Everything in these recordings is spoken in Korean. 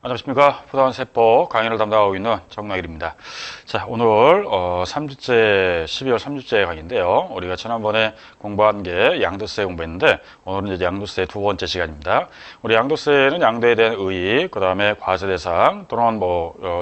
안녕하십니까. 부동산세법 강의를 담당하고 있는 정나길입니다. 자, 오늘 3주째, 12월 3주째 강의인데요. 우리가 지난번에 공부한 게 양도세 공부했는데 오늘은 이제 양도세 두 번째 시간입니다. 우리 양도세는 양도에 대한 의의, 그 다음에 과세 대상 또는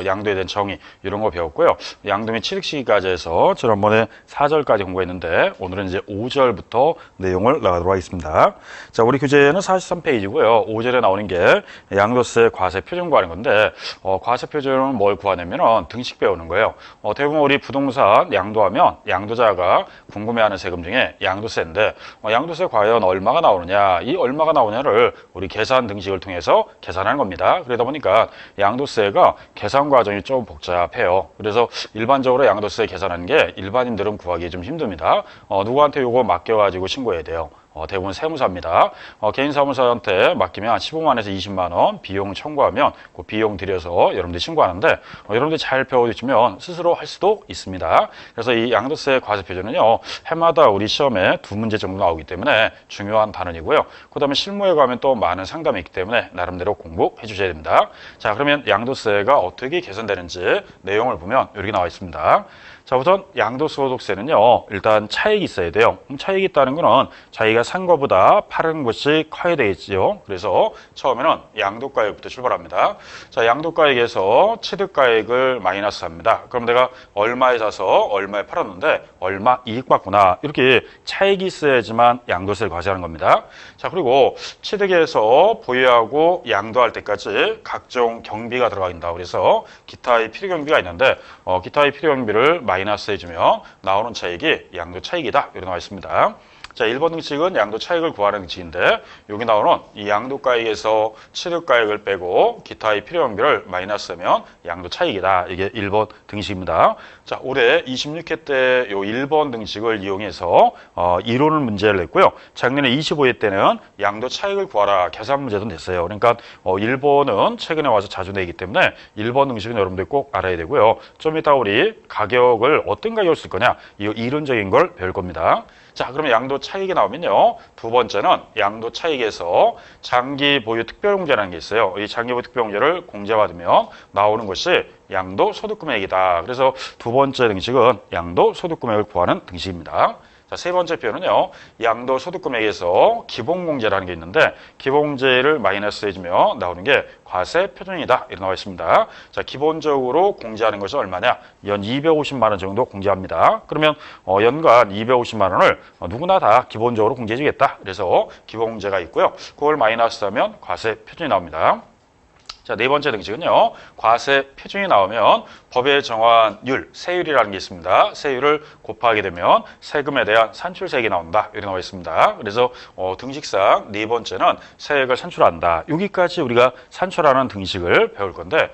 양도에 대한 정의 이런 거 배웠고요. 양도 및 취득 시기까지 해서 지난번에 4절까지 공부했는데 오늘은 이제 5절부터 내용을 나가도록 하겠습니다. 자, 우리 교재는 43페이지고요. 5절에 나오는 게 양도세 과세 표준 구하는 건데 과세 표준은 뭘 구하냐면 등식 배우는 거예요. 대부분 우리 부동산 양도하면 양도자가 궁금해하는 세금 중에 양도세인데 양도세 과연 얼마가 나오느냐, 이 얼마가 나오냐를 우리 계산 등식을 통해서 계산하는 겁니다. 그러다 보니까 양도세가 계산 과정이 좀 복잡해요. 그래서 일반적으로 양도세 계산하는 게 일반인들은 구하기 좀 힘듭니다. 누구한테 요거 맡겨가지고 신고해야 돼요. 대부분 세무사입니다. 개인 사무사한테 맡기면 15만에서 20만 원 비용 청구하면 그 비용 들여서 여러분들이 신고하는데 여러분들이 잘 배워주시면 스스로 할 수도 있습니다. 그래서 이 양도세 과세 표준은요, 해마다 우리 시험에 2문제 정도 나오기 때문에 중요한 단원이고요. 그 다음에 실무에 가면 또 많은 상담이 있기 때문에 나름대로 공부해 주셔야 됩니다. 자, 그러면 양도세가 어떻게 계산되는지 내용을 보면 여기 나와 있습니다. 자, 우선 양도소득세는요, 일단 차익이 있어야 돼요. 차익이 있다는 거는 자기가 산 거보다 파는 것이 커야 되겠죠. 그래서 처음에는 양도가액부터 출발합니다. 자, 양도가액에서 취득가액을 마이너스 합니다. 그럼 내가 얼마에 사서 얼마에 팔았는데 얼마 이익 받구나. 이렇게 차익이 있어야지만 양도세를 과세하는 겁니다. 자, 그리고 취득에서 보유하고 양도할 때까지 각종 경비가 들어간다. 그래서 기타의 필요 경비가 있는데 기타의 필요 경비를 마이너스 해주면 나오는 차익이 양도 차익이다. 이렇게 나와 있습니다. 자, 1번 등식은 양도 차익을 구하는 등식인데 여기 나오는 이 양도가액에서 취득가액을 빼고 기타의 필요 경비를 마이너스하면 양도 차익이다. 이게 1번 등식입니다. 자, 올해 26회 때 요 1번 등식을 이용해서 이론을 문제를 냈고요. 작년에 25회 때는 양도 차익을 구하라 계산 문제도 냈어요. 그러니까 1번은 최근에 와서 자주 내기 때문에 1번 등식은 여러분들 꼭 알아야 되고요. 좀 이따 우리 가격을 어떤 가격을 쓸 거냐, 이 이론적인 걸 배울 겁니다. 자, 그러면 양도 차익이 나오면요, 두 번째는 양도 차익에서 장기 보유 특별공제라는 게 있어요. 이 장기 보유 특별공제를 공제받으면 나오는 것이 양도 소득금액이다. 그래서 두 번째 등식은 양도 소득금액을 구하는 등식입니다. 자, 세 번째 표현은요, 양도 소득금액에서 기본공제라는 게 있는데 기본공제를 마이너스 해주면 나오는 게 과세 표준이다. 이렇게 나와 있습니다. 자, 기본적으로 공제하는 것이 얼마냐? 연 250만 원 정도 공제합니다. 그러면 연간 250만 원을 누구나 다 기본적으로 공제해 주겠다. 그래서 기본공제가 있고요. 그걸 마이너스하면 과세 표준이 나옵니다. 자, 네 번째 등식은요, 과세 표준이 나오면 법에 정한 율, 세율이라는 게 있습니다. 세율을 곱하게 되면 세금에 대한 산출세액이 나온다. 이렇게 나와 있습니다. 그래서 등식상 네 번째는 세액을 산출한다. 여기까지 우리가 산출하는 등식을 배울 건데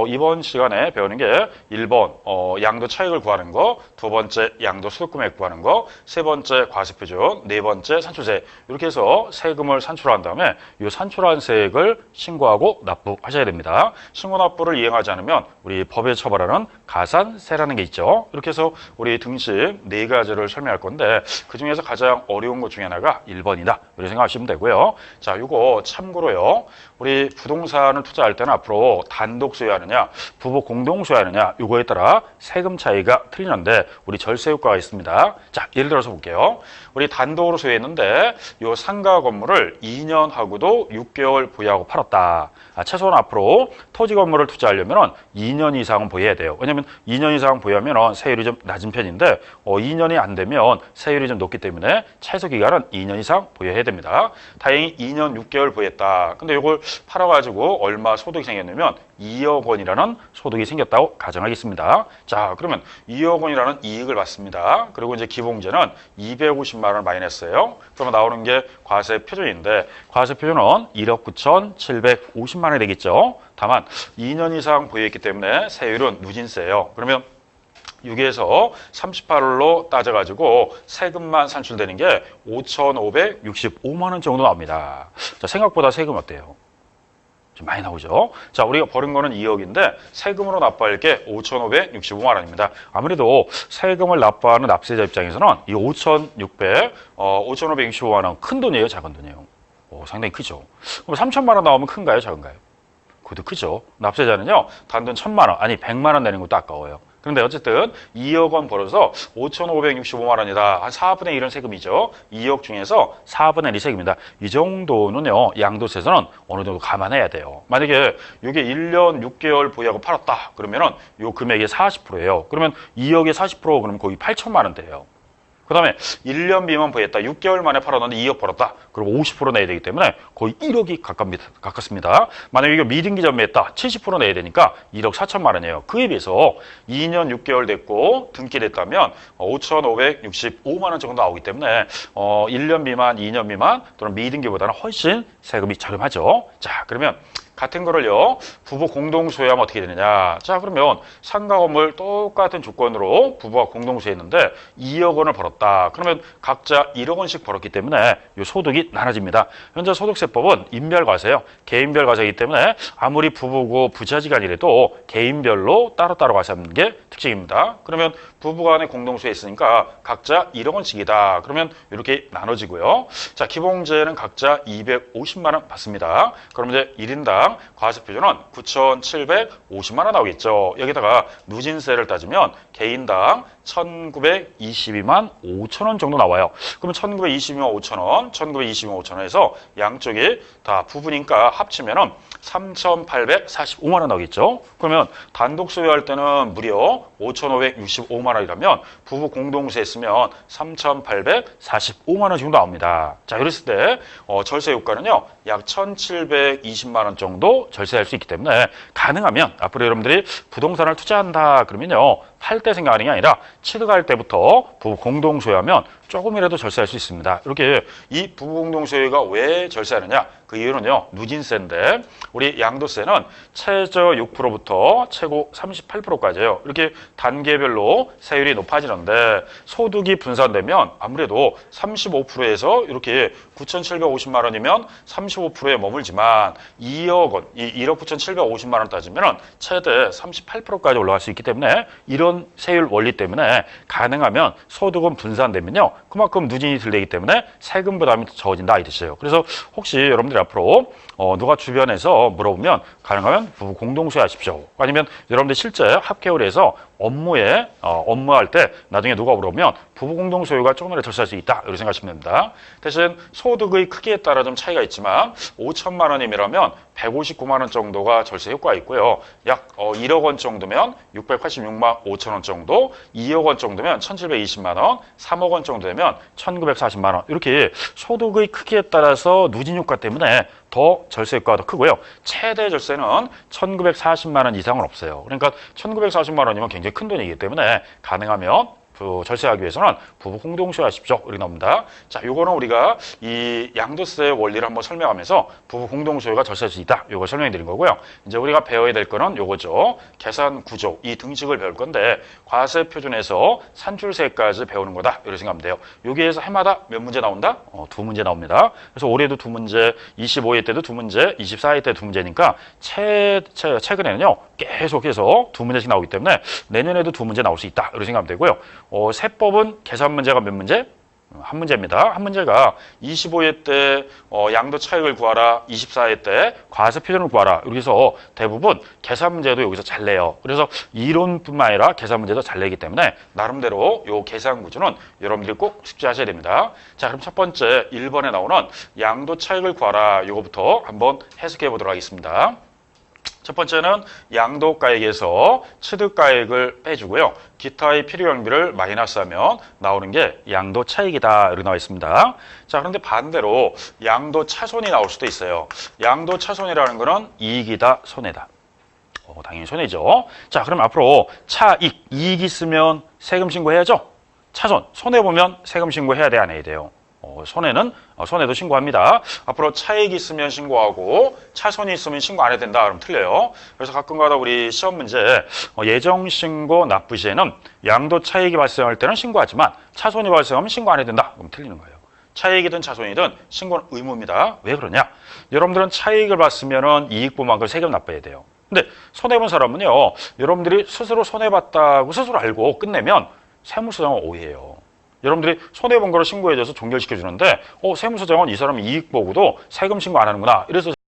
이번 시간에 배우는 게 1번 양도 차익을 구하는 거, 두 번째 양도 소득금액 구하는 거, 세 번째 과세 표준, 네 번째 산출세. 이렇게 해서 세금을 산출한 다음에 이 산출한 세액을 신고하고 납부하셔야 됩니다. 신고 납부를 이행하지 않으면 우리 법에 처벌하는 가산세라는 게 있죠. 이렇게 해서 우리 등식 네 가지를 설명할 건데 그 중에서 가장 어려운 것 중에 하나가 1번이다. 이렇게 생각하시면 되고요. 자, 이거 참고로요, 우리 부동산을 투자할 때는 앞으로 단독 소유하느냐, 부부 공동 소유하느냐, 이거에 따라 세금 차이가 틀리는데 우리 절세 효과가 있습니다. 자, 예를 들어서 볼게요. 우리 단독으로 소유했는데 이 상가 건물을 2년 하고도 6개월 보유하고 팔았다. 최소한 앞으로 토지 건물을 투자하려면 2년 이상은 보유해야 돼요. 왜냐하면 2년 이상 보유하면 세율이 좀 낮은 편인데 2년이 안 되면 세율이 좀 높기 때문에 최소 기간은 2년 이상 보유해야 됩니다. 다행히 2년 6개월 보유했다. 근데 이걸 팔아가지고 얼마 소득이 생겼냐면 2억 원이라는 소득이 생겼다고 가정하겠습니다. 자, 그러면 2억 원이라는 이익을 받습니다. 그리고 이제 기본공제는 250만 원을 마이너스해요. 그러면 나오는 게 과세 표준인데 과세 표준은 1억 9,750만 원이 되겠죠. 다만 2년 이상 보유했기 때문에 세율은 누진세예요. 그러면 6에서 38월로 따져가지고 세금만 산출되는 게 5,565만 원 정도 나옵니다. 자, 생각보다 세금 어때요? 좀 많이 나오죠. 자, 우리가 버린 거는 2억인데 세금으로 납부할 게 5,565만 원입니다. 아무래도 세금을 납부하는 납세자 입장에서는 이 5,565만 원 큰 돈이에요, 작은 돈이에요? 상당히 크죠. 그럼 3천만 원 나오면 큰가요, 작은가요? 그것도 크죠. 납세자는요, 단돈 1,000만 원, 아니 100만 원 내는 것도 아까워요. 그런데 어쨌든 2억 원 벌어서 5,565만 원이다. 한 4분의 1은 세금이죠. 2억 중에서 4분의 1이 세금이다. 이 정도는요, 양도세에서는 어느 정도 감안해야 돼요. 만약에 이게 1년 6개월 보유하고 팔았다. 그러면은 요 금액의 40%예요. 그러면 2억에 40% 그러면 거의 8천만 원대예요. 그 다음에 1년 미만 보유했다. 6개월 만에 팔았는데 2억 벌었다. 그럼 50% 내야 되기 때문에 거의 1억이 가깝습니다. 만약에 이거 미등기 전매했다. 70% 내야 되니까 1억 4천만 원이에요. 그에 비해서 2년 6개월 됐고 등기됐다면 5,565만 원 정도 나오기 때문에 1년 미만, 2년 미만 또는 미등기보다는 훨씬 세금이 저렴하죠. 자, 그러면 같은 거를요, 부부 공동 소유하면 어떻게 되느냐. 자, 그러면 상가 건물 똑같은 조건으로 부부가 공동 소유했는데 2억 원을 벌었다. 그러면 각자 1억 원씩 벌었기 때문에 이 소득이 나눠집니다. 현재 소득세법은 인별과세요. 개인별 과세이기 때문에 아무리 부부고 부자지간이라도 개인별로 따로따로 과세하는 게 특징입니다. 그러면 부부간에 공동 소유했으니까 각자 1억 원씩이다. 그러면 이렇게 나눠지고요. 자, 기본세는 각자 250만 원 받습니다. 그럼 이제 1인당 과세 표준은 9,750만 원 나오겠죠. 여기다가 누진세를 따지면 개인당 1,922만 5천 원 정도 나와요. 그러면 1,922만 5천 원, 1,922만 5천 원에서 양쪽이 다 부부니까 합치면은 3,845만 원 나오겠죠. 그러면 단독 소유할 때는 무려 5,565만 원이라면 부부 공동세 했으면 3,845만 원 정도 나옵니다. 자, 이랬을 때 절세 효과는요, 약 1,720만 원 정도 절세할 수 있기 때문에 가능하면 앞으로 여러분들이 부동산을 투자한다 그러면요, 팔 때 생각하는 게 아니라 취득할 때부터 부부 공동 소유하면 조금이라도 절세할 수 있습니다. 이렇게 이 부부 공동 소유가 왜 절세하느냐? 그 이유는요, 누진세인데 우리 양도세는 최저 6%부터 최고 38%까지예요. 이렇게 단계별로 세율이 높아지는데 소득이 분산되면 아무래도 35%에서 이렇게 9,750만 원이면 35%에 머물지만 2억 원, 이 1억 9,750만 원 따지면 최대 38%까지 올라갈 수 있기 때문에 이런 세율 원리 때문에 가능하면 소득은 분산되면요, 그만큼 누진이 덜 되기 때문에 세금 부담이 적어진다 이 뜻이에요. 그래서 혹시 여러분들이 앞으로 누가 주변에서 물어보면 가능하면 부부 공동소유 하십시오. 아니면 여러분들 실제 합계율에서 업무할 때 나중에 누가 물어보면 부부 공동 소유가 조금이라도 절세할 수 있다 이렇게 생각하시면 됩니다. 대신 소득의 크기에 따라 좀 차이가 있지만 5천만 원이면 159만 원 정도가 절세 효과가 있고요. 약 1억 원 정도면 686만 5천 원 정도, 2억 원 정도면 1,720만 원, 3억 원 정도 되면 1,940만 원. 이렇게 소득의 크기에 따라서 누진 효과 때문에 더 절세 효과가 더 크고요. 최대 절세는 1,940만 원 이상은 없어요. 그러니까 1,940만 원이면 굉장히 큰 돈이기 때문에 가능하면 절세하기 위해서는 부부 공동소유 하십시오. 이렇게 나옵니다. 자, 요거는 우리가 이 양도세 원리를 한번 설명하면서 부부 공동소유가 절세할 수 있다. 요거 설명해 드린 거고요. 이제 우리가 배워야 될 거는 요거죠. 계산 구조, 이 등식을 배울 건데 과세 표준에서 산출세까지 배우는 거다. 이렇게 생각하면 돼요. 여기에서 해마다 몇 문제 나온다? 2문제 나옵니다. 그래서 올해도 2문제, 25회 때도 2문제, 24회 때 2문제니까 최근에는요, 계속해서 2문제씩 나오기 때문에 내년에도 2문제 나올 수 있다. 이렇게 생각하면 되고요. 세법은 계산 문제가 몇 문제? 한 문제입니다. 한 문제가 25회 때 양도 차익을 구하라, 24회 때 과세 표준을 구하라. 이렇게 해서 대부분 계산 문제도 여기서 잘 내요. 그래서 이론뿐만 아니라 계산 문제도 잘 내기 때문에 나름대로 요 계산 구조는 여러분들이 꼭 숙지하셔야 됩니다. 자, 그럼 첫 번째 1번에 나오는 양도 차익을 구하라. 요거부터 한번 해석해 보도록 하겠습니다. 첫 번째는 양도가액에서 취득가액을 빼주고요. 기타의 필요경비를 마이너스하면 나오는 게 양도차익이다 이렇게 나와 있습니다. 자, 그런데 반대로 양도차손이 나올 수도 있어요. 양도차손이라는 거는 이익이다, 손해다. 당연히 손해죠. 자, 그럼 앞으로 차익, 이익이 있으면 세금 신고해야죠. 차손, 손해보면 세금 신고해야 돼, 안 해야 돼요? 손해도 신고합니다. 앞으로 차익이 있으면 신고하고 차손이 있으면 신고 안 해야 된다. 그럼 틀려요. 그래서 가끔가다 우리 시험 문제 예정신고 납부 시에는 양도 차익이 발생할 때는 신고하지만 차손이 발생하면 신고 안 해야 된다. 그럼 틀리는 거예요. 차익이든 차손이든 신고는 의무입니다. 왜 그러냐? 여러분들은 차익을 봤으면 이익분만큼 세금 납부해야 돼요. 근데 손해본 사람은요, 여러분들이 스스로 손해봤다고 스스로 알고 끝내면 세무서장은 오해해요. 여러분들이 손해본 거를 신고해줘서 종결시켜주는데 세무서장은 이 사람이 이익 보고도 세금 신고 안 하는구나. 이래서